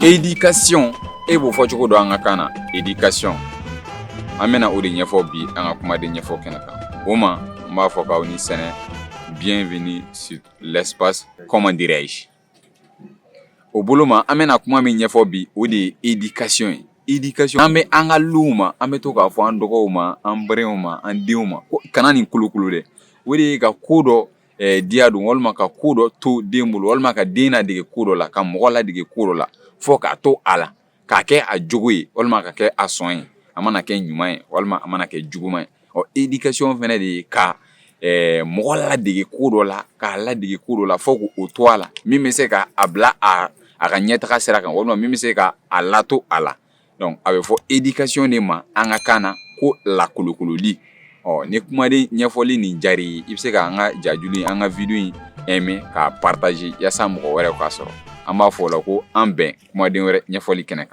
Éducation e b'o fɔ cogo dɔ an ka kan na éducation an bɛna o de ɲɛfɔ bi an ka kumaden ɲɛfɔ kɛnɛ kan o ma n b'a fɔ k'aw ni sɛnɛ bienvenue sur l'espace comment dirais-je o bolo ma an bɛna kuma min ɲɛfɔ bi o de ye éducation ye éducation an bɛ an ka luw ma an bɛ to k'a fɔ an dɔgɔw ma an barenw ma an denw ma ko kana nin kolokolo dɛ o de ye ka ko dɔ diya don walima ka ko dɔ to den bolo walima ka den ladege ko dɔ la ka mɔgɔ ladege ko dɔ la fɔ k'a to a la k'a kɛ a jogo ye walima ka kɛ a sɔn ye a mana kɛ ɲuman ye walima a mana kɛ juguman ye éducation fɛnɛ de ye ka mɔgɔ ladege ko dɔ la k'a ladege ko dɔ la fɔ k'o to a la min bɛ se ka a bila a ka ɲɛtaga sira kan walima min bɛ se ka a lato a la donc a bɛ fɔ éducation de ma an ka kan na ko lakolokololi ni kumaden ɲɛfɔli nin diyara i bɛ se ka an ka jajulu an ka video in aimer k'a partager yaasa mɔgɔ wɛrɛw k'a sɔrɔ an b'a fɔ o la ko an bɛn kumaden wɛrɛ ɲɛfɔli kɛnɛ kan